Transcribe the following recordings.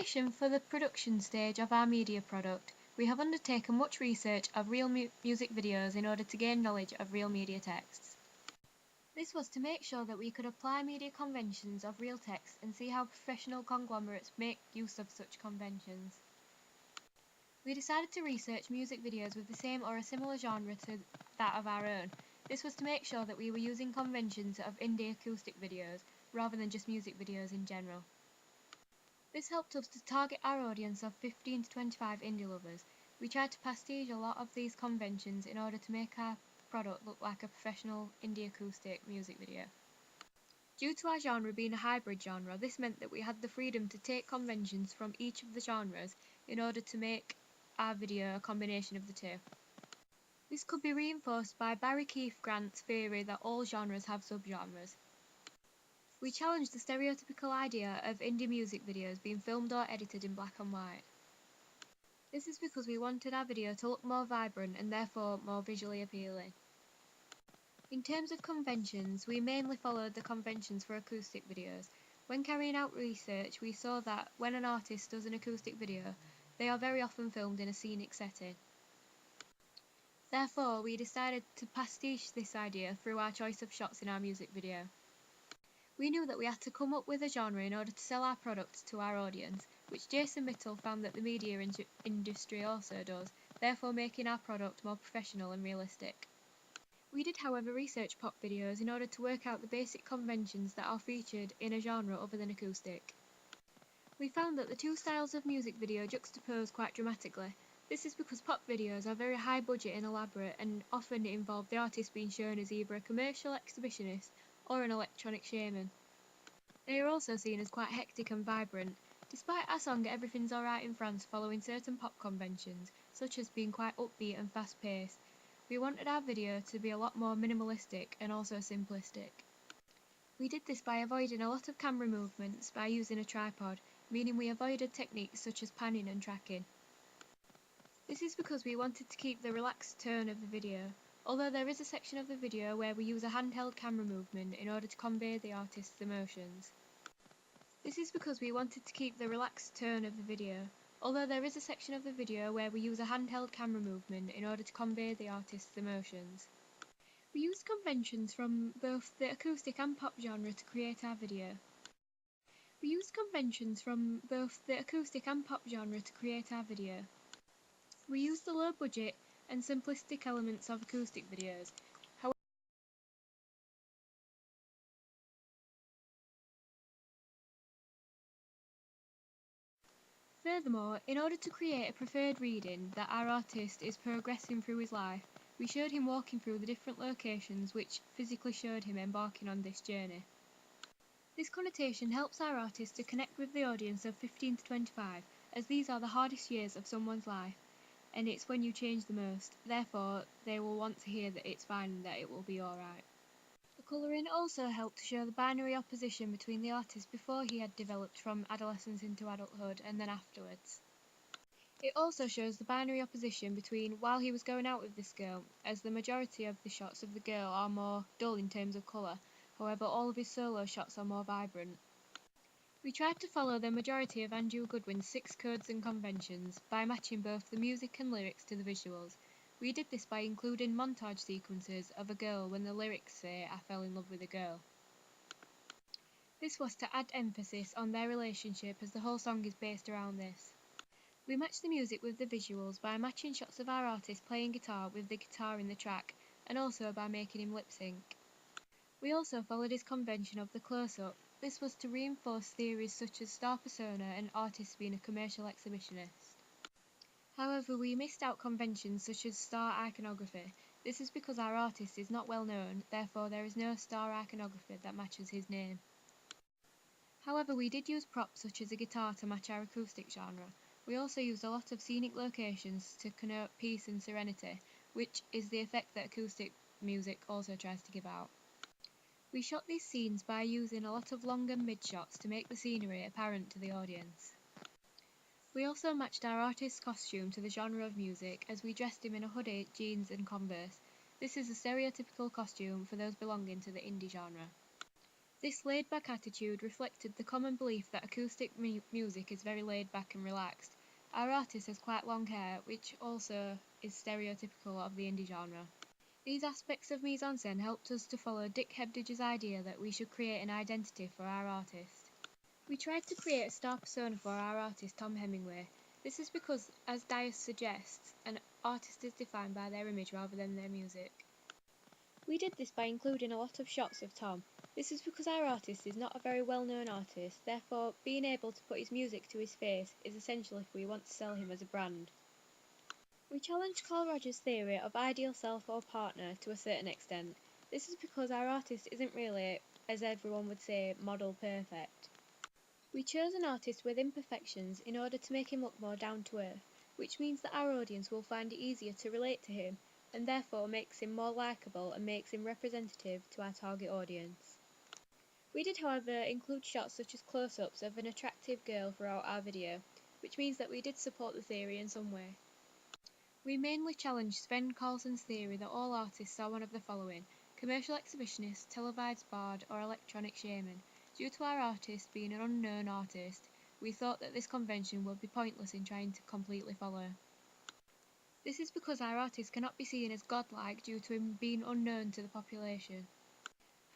preparation for the production stage of our media product, we have undertaken much research of real music videos in order to gain knowledge of real media texts. This was to make sure that we could apply media conventions of real text and see how professional conglomerates make use of such conventions. We decided to research music videos with the same or a similar genre to that of our own. This was to make sure that we were using conventions of indie acoustic videos rather than just music videos in general. This helped us to target our audience of 15 to 25 indie lovers. We tried to pastiche a lot of these conventions in order to make our product look like a professional indie acoustic music video. Due to our genre being a hybrid genre, this meant that we had the freedom to take conventions from each of the genres in order to make our video a combination of the two. This could be reinforced by Barry Keith Grant's theory that all genres have subgenres. We challenged the stereotypical idea of indie music videos being filmed or edited in black and white. This is because we wanted our video to look more vibrant and therefore more visually appealing. In terms of conventions, we mainly followed the conventions for acoustic videos. When carrying out research, we saw that when an artist does an acoustic video, they are very often filmed in a scenic setting. Therefore, we decided to pastiche this idea through our choice of shots in our music video. We knew that we had to come up with a genre in order to sell our product to our audience, which Jason Mitchell found that the media industry also does, therefore making our product more professional and realistic. We did, however, research pop videos in order to work out the basic conventions that are featured in a genre other than acoustic. We found that the two styles of music video juxtapose quite dramatically. This is because pop videos are very high budget and elaborate and often involve the artist being shown as either a commercial exhibitionist or an electronic shaman. They are also seen as quite hectic and vibrant. Despite our song Everything's Alright in France following certain pop conventions, such as being quite upbeat and fast-paced, we wanted our video to be a lot more minimalistic and also simplistic. We did this by avoiding a lot of camera movements by using a tripod, meaning we avoided techniques such as panning and tracking. This is because we wanted to keep the relaxed tone of the video, although there is a section of the video where we use a handheld camera movement in order to convey the artist's emotions. This is because we wanted to keep the relaxed tone of the video, although there is a section of the video where we use a handheld camera movement in order to convey the artist's emotions. We used conventions from both the acoustic and pop genre to create our video. We used used the low budget and simplistic elements of acoustic videos. Furthermore, in order to create a preferred reading that our artist is progressing through his life, we showed him walking through the different locations which physically showed him embarking on this journey. This connotation helps our artist to connect with the audience of 15 to 25, as these are the hardest years of someone's life, and it's when you change the most, therefore they will want to hear that it's fine and that it will be alright. The colouring also helped to show the binary opposition between the artist before he had developed from adolescence into adulthood and then afterwards. It also shows the binary opposition between while he was going out with this girl, as the majority of the shots of the girl are more dull in terms of colour, however all of his solo shots are more vibrant. We tried to follow the majority of Andrew Goodwin's 6 codes and conventions by matching both the music and lyrics to the visuals. We did this by including montage sequences of a girl when the lyrics say, "I fell in love with a girl." This was to add emphasis on their relationship as the whole song is based around this. We matched the music with the visuals by matching shots of our artist playing guitar with the guitar in the track, and also by making him lip sync. We also followed his convention of the close-up. This was to reinforce theories such as star persona and artists being a commercial exhibitionist. However, we missed out conventions such as star iconography. This is because our artist is not well known, therefore there is no star iconography that matches his name. However, we did use props such as a guitar to match our acoustic genre. We also used a lot of scenic locations to connote peace and serenity, which is the effect that acoustic music also tries to give out. We shot these scenes by using a lot of long and mid shots to make the scenery apparent to the audience. We also matched our artist's costume to the genre of music as we dressed him in a hoodie, jeans and Converse. This is a stereotypical costume for those belonging to the indie genre. This laid-back attitude reflected the common belief that acoustic music is very laid-back and relaxed. Our artist has quite long hair, which also is stereotypical of the indie genre. These aspects of mise-en-scène helped us to follow Dick Hebdige's idea that we should create an identity for our artist. We tried to create a star persona for our artist Tom Hemingway. This is because, as Dias suggests, an artist is defined by their image rather than their music. We did this by including a lot of shots of Tom. This is because our artist is not a very well-known artist, therefore being able to put his music to his face is essential if we want to sell him as a brand. We challenged Carl Rogers' theory of ideal self or partner to a certain extent. This is because our artist isn't really, as everyone would say, model perfect. We chose an artist with imperfections in order to make him look more down to earth, which means that our audience will find it easier to relate to him, and therefore makes him more likeable and makes him representative to our target audience. We did, however, include shots such as close-ups of an attractive girl throughout our video, which means that we did support the theory in some way. We mainly challenged Sven Carlson's theory that all artists are one of the following: commercial exhibitionist, televised bard, or electronic shaman. Due to our artist being an unknown artist, we thought that this convention would be pointless in trying to completely follow. This is because our artist cannot be seen as godlike due to him being unknown to the population.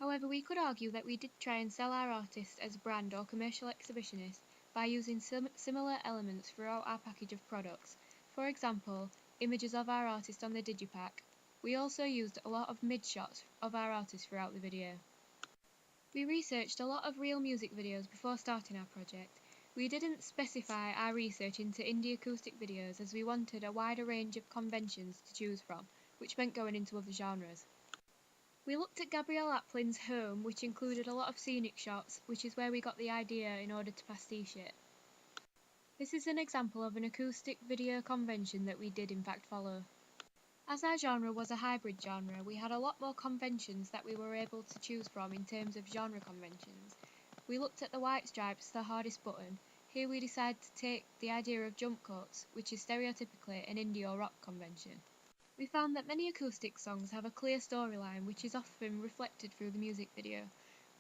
However, we could argue that we did try and sell our artist as a brand or commercial exhibitionist by using similar elements throughout our package of products. For example, images of our artist on the digipack. We also used a lot of mid-shots of our artist throughout the video. We researched a lot of real music videos before starting our project. We didn't specify our research into indie acoustic videos as we wanted a wider range of conventions to choose from, which meant going into other genres. We looked at Gabrielle Aplin's home, which included a lot of scenic shots, which is where we got the idea in order to pastiche it. This is an example of an acoustic video convention that we did in fact follow. As our genre was a hybrid genre, we had a lot more conventions that we were able to choose from in terms of genre conventions. We looked at the white stripes, the hardest button. Here we decided to take the idea of jump cuts, which is stereotypically an indie or rock convention. We found that many acoustic songs have a clear storyline, which is often reflected through the music video.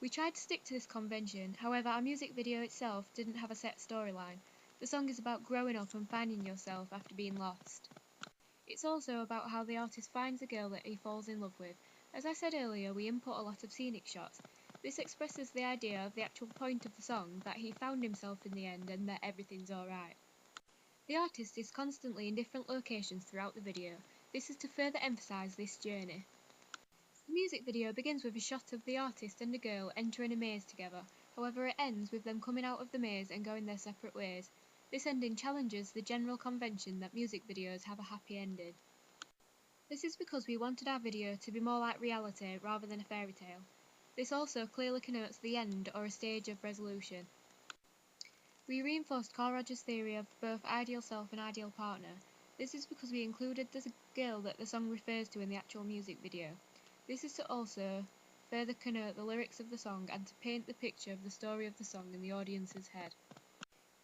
We tried to stick to this convention, however our music video itself didn't have a set storyline. The song is about growing up and finding yourself after being lost. It's also about how the artist finds a girl that he falls in love with. As I said earlier, we input a lot of scenic shots. This expresses the idea of the actual point of the song, that he found himself in the end and that everything's alright. The artist is constantly in different locations throughout the video. This is to further emphasise this journey. The music video begins with a shot of the artist and a girl entering a maze together. However, it ends with them coming out of the maze and going their separate ways. This ending challenges the general convention that music videos have a happy ending. This is because we wanted our video to be more like reality rather than a fairy tale. This also clearly connotes the end or a stage of resolution. We reinforced Carl Rogers' theory of both ideal self and ideal partner. This is because we included the girl that the song refers to in the actual music video. This is to also further connote the lyrics of the song and to paint the picture of the story of the song in the audience's head.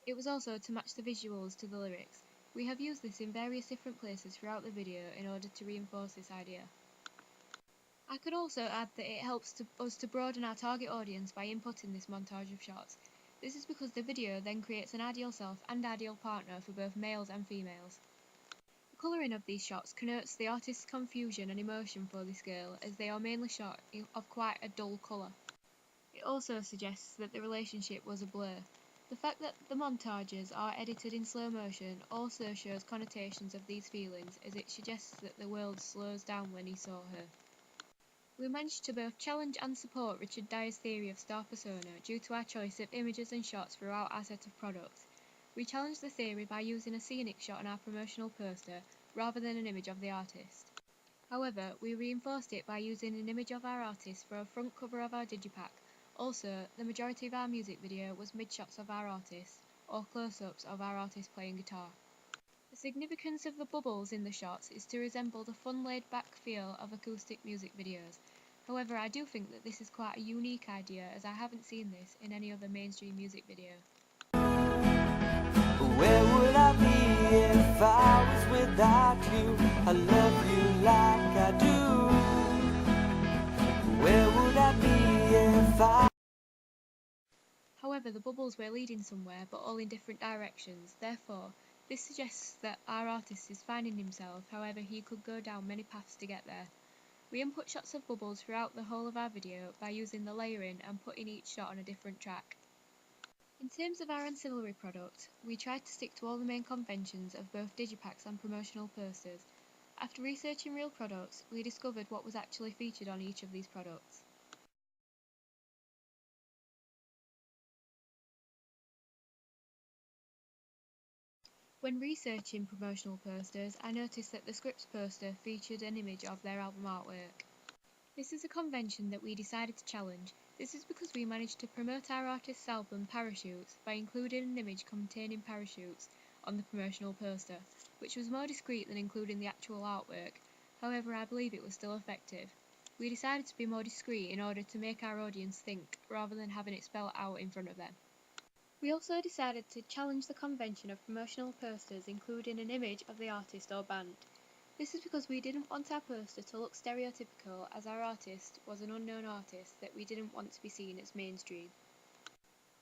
It was also to match the visuals to the lyrics. We have used this in various different places throughout the video in order to reinforce this idea. I could also add that it helps us to broaden our target audience by inputting this montage of shots. This is because the video then creates an ideal self and ideal partner for both males and females. The colouring of these shots connotes the artist's confusion and emotion for this girl, as they are mainly shot of quite a dull colour. It also suggests that the relationship was a blur. The fact that the montages are edited in slow motion also shows connotations of these feelings, as it suggests that the world slows down when he saw her. We managed to both challenge and support Richard Dyer's theory of star persona due to our choice of images and shots throughout our set of products. We challenged the theory by using a scenic shot on our promotional poster rather than an image of the artist. However, we reinforced it by using an image of our artist for a front cover of our digipack. Also, the majority of our music video was mid-shots of our artist, or close-ups of our artist playing guitar. The significance of the bubbles in the shots is to resemble the fun laid-back feel of acoustic music videos. However, I do think that this is quite a unique idea, as I haven't seen this in any other mainstream music video. Where would I be if I was without you? I love you like I do. Where would I be if I However, the bubbles were leading somewhere, but all in different directions. Therefore, this suggests that our artist is finding himself, however he could go down many paths to get there. We input shots of bubbles throughout the whole of our video by using the layering and putting each shot on a different track. In terms of our ancillary product, we tried to stick to all the main conventions of both digipacks and promotional posters. After researching real products, we discovered what was actually featured on each of these products. When researching promotional posters, I noticed that the Scripts poster featured an image of their album artwork. This is a convention that we decided to challenge. This is because we managed to promote our artist's album Parachutes by including an image containing parachutes on the promotional poster, which was more discreet than including the actual artwork. However, I believe it was still effective. We decided to be more discreet in order to make our audience think, rather than having it spelled out in front of them. We also decided to challenge the convention of promotional posters including an image of the artist or band. This is because we didn't want our poster to look stereotypical, as our artist was an unknown artist that we didn't want to be seen as mainstream.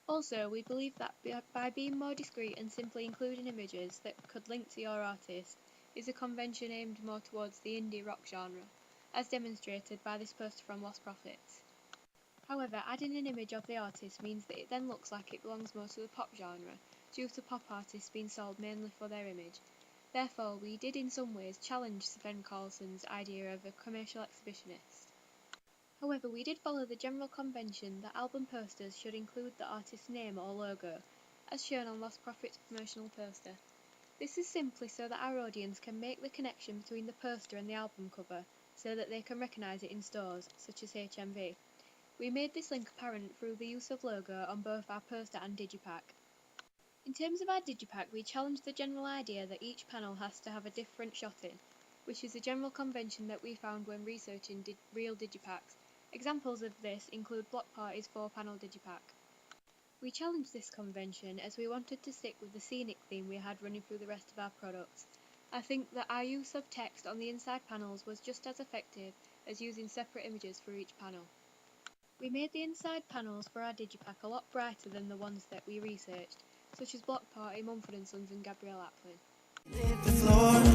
Also, we believe that by being more discreet and simply including images that could link to your artist is a convention aimed more towards the indie rock genre, as demonstrated by this poster from Lost Prophets. However, adding an image of the artist means that it then looks like it belongs more to the pop genre, due to pop artists being sold mainly for their image. Therefore, we did in some ways challenge Sven Carlson's idea of a commercial exhibitionist. However, we did follow the general convention that album posters should include the artist's name or logo, as shown on Lost Prophet's promotional poster. This is simply so that our audience can make the connection between the poster and the album cover, so that they can recognise it in stores, such as HMV. We made this link apparent through the use of logo on both our poster and digipack. In terms of our digipack, we challenged the general idea that each panel has to have a different shot in, which is a general convention that we found when researching real digipacks. Examples of this include Block Party's 4-panel digipack. We challenged this convention as we wanted to stick with the scenic theme we had running through the rest of our products. I think that our use of text on the inside panels was just as effective as using separate images for each panel. We made the inside panels for our digipack a lot brighter than the ones that we researched, such as Block Party, Mumford & Sons and Gabrielle Aplin. The floor.